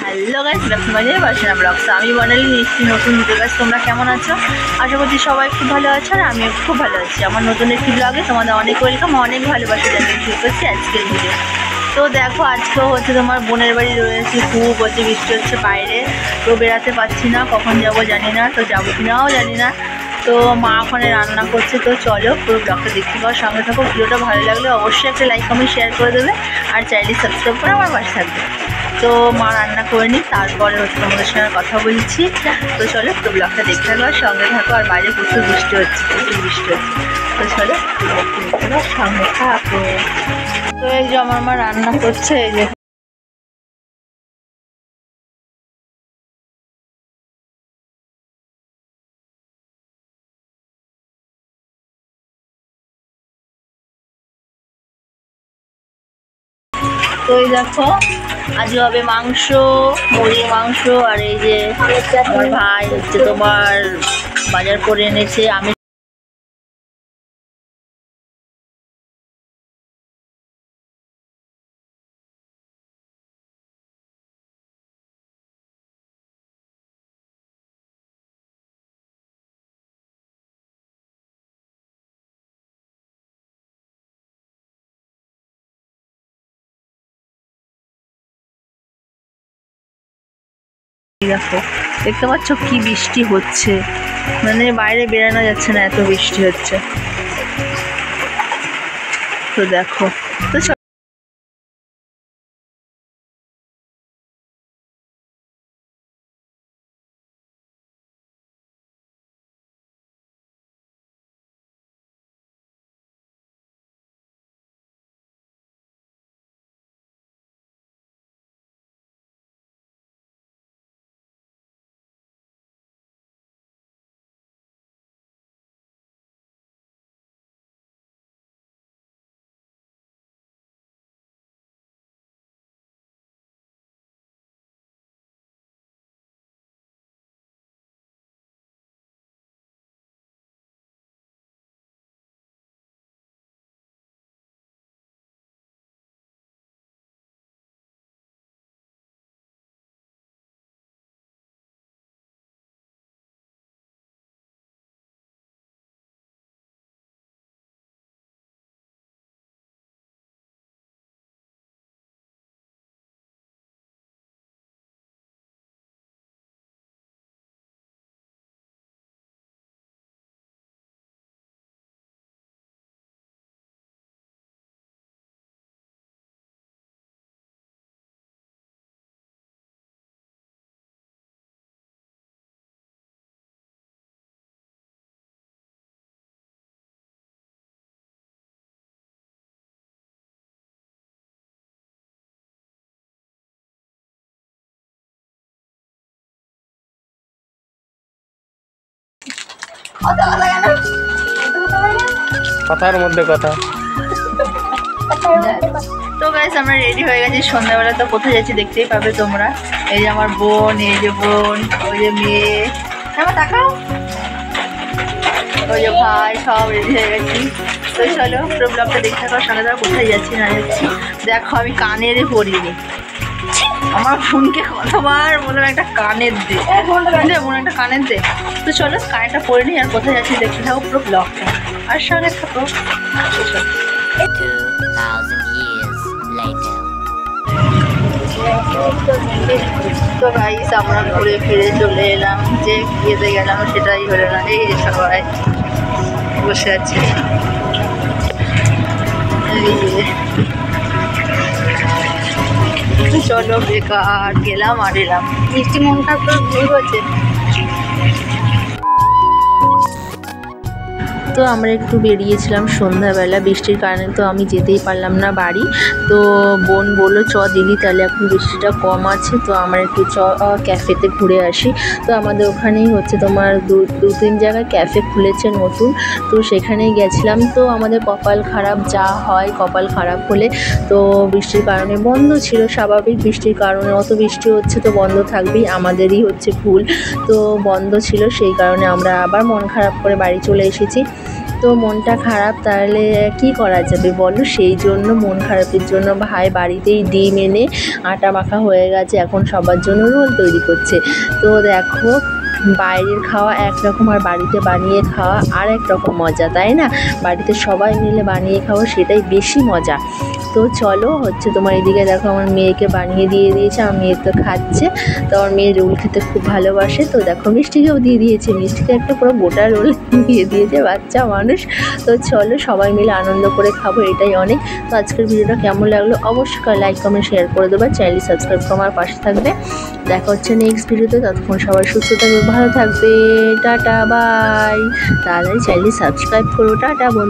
Hello guys, welcome to my বাসনা blogs. আমি বর্ণালী নিচ্ছি নতুন ভিডিও। গাইস তোমরা কেমন আছো? আশা করছি সবাই খুব ভালো আছো আর আমিও খুব ভালো আছি। আমার নতুন একটি ব্লগে তোমাদের অনেক ওয়েলকাম, অনেক ভালোবাসা জানিয়ে শুরু করছি আজকের ভিডিও। তো দেখো, আজকেও হচ্ছে তোমার বোনের বাড়ি রয়েছে, খুব হচ্ছে বৃষ্টি হচ্ছে বাইরে, তো বেড়াতে পারছি না, কখন যাবো জানি না, তো যাবো কিনাও জানি না। তো মা ওখানে রান্না করছে, তো চলো পুরো ব্লগটা দেখতে পাওয়ার সঙ্গে থাকো। ভিডিওটা ভালো লাগলে অবশ্যই একটা লাইক কমেন্ট শেয়ার করে দেবে আর চ্যানেলটি সাবস্ক্রাইব করে আমার পাশে থাকবে। তো মা রান্না করে নিই, তারপরে হচ্ছে তোমাদের সঙ্গে কথা বলছি। তো চলো তো ব্লগটা দেখতে থাকো আর সঙ্গে থাকো। আর বাইরে প্রচুর বৃষ্টি হচ্ছে, তো চলো সঙ্গে থাকো। তো এই যে আমার মা রান্না করছে, এই যে তো এই দেখো আজকে হবে মাংস, মুরগির মাংস। আর এই যে আমার ভাই হচ্ছে তোমার বাজার করে এনেছে। আমি দেখো, দেখতে পাচ্ছ কি বৃষ্টি হচ্ছে, মানে বাইরে বেরানো যাচ্ছে না, এত বৃষ্টি হচ্ছে। তো দেখো, তো কথার মধ্যে কথা। তো গাইস আমরা রেডি হয়ে গেছি, সন্ধ্যাবেলা। তো কোথায় যাচ্ছি দেখতেই পাবে তোমরা। এই যে আমার বোন, এই যে বোন, ওই যে মেয়ে, আমার তাকাও, ওই যে ভাই, সব রেডি হয়ে গেছি। তো চলো পুরো ব্লগটা দেখতে থাকার সঙ্গে তারা কোথায় যাচ্ছি না যাচ্ছি। দেখো আমি কানেরে পরিনি, আমার ফোনকে কতবার বললাম একটা কানের দে, বোন একটা কানের দে। তো চলো কানেরটা পরে নিই আর কোথায় যাচ্ছি দেখতে থাকো পুরো ব্লগটা আর সঙ্গে থাকো। 2000 years later. তো গাইস আমরা ঘুরে ফিরে চলে এলাম, যে বিয়েতে গেলাম সেটাই হলো না। এই যে সবাই বসে আছে, এই যে চলো বেকার গেলাম আর এলাম। মিষ্টি মনটা তো ভুল হচ্ছে। তো আমরা একটু বেরিয়েছিলাম সন্ধ্যাবেলা, বৃষ্টির কারণে তো আমি যেতেই পারলাম না বাড়ি। তো বোন বললো চ দিদি, তাহলে এখন বৃষ্টিটা কম আছে, তো আমরা একটু ক্যাফেতে ঘুরে আসি। তো আমাদের ওখানেই হচ্ছে তোমার দু তিন জায়গায় ক্যাফে খুলেছে নতুন, তো সেখানেই গেছিলাম। তো আমাদের কপাল খারাপ, যা হয় কপাল খারাপ হলে। তো বৃষ্টির কারণে বন্ধ ছিল, স্বাভাবিক, বৃষ্টির কারণে অত বৃষ্টি হচ্ছে তো বন্ধ থাকবেই, আমাদেরই হচ্ছে ভুল। তো বন্ধ ছিল, সেই কারণে আমরা আবার মন খারাপ করে বাড়ি চলে এসেছি। তো মনটা খারাপ, তাহলে কি করা যাবে বলো? সেই জন্য মন খারাপের জন্য ভাই বাড়িতেই ডিম এনে আটা মাখা হয়ে গেছে, এখন সবার জন্য রোল তৈরি করছে। তো দেখো, বাইরের খাওয়া একরকম আর বাড়িতে বানিয়ে খাওয়া আর এক রকম মজা, তাই না? বাড়িতে সবাই মিলে বানিয়ে খাওয়া সেটাই বেশি মজা। তো চলো তোমার এদিকে দেখো আমার মেয়েকে বানিয়ে দিয়ে দিয়েছে, আমার মেয়ে তো খাচ্ছে। তো আমার মেয়ে রোল খেতে খুব ভালোবাসে, তো দেখো মিষ্টিকেও দিয়ে দিয়েছে, মিষ্টিকে একটা পুরো গোটা রোল দিয়ে দিয়েছে, বাচ্চা মানুষ। তো চলো সবাই মিলে আনন্দ করে খাবো, এটাই অনেক। তো আজকের ভিডিওটা কেমন লাগলো অবশ্যই লাইক কমেন্ট শেয়ার করে দেবে, চ্যানেলটি সাবস্ক্রাইব করে আমার পাশে থাকবে। দেখা হচ্ছে নেক্সট ভিডিওতে, ততক্ষণ সবাই সুস্থ থাকবে, ভালো থাকবে, টাটা বাই। তাড়াতাড়ি চ্যানেলটি সাবস্ক্রাইব করো, টাটা বন্ধু।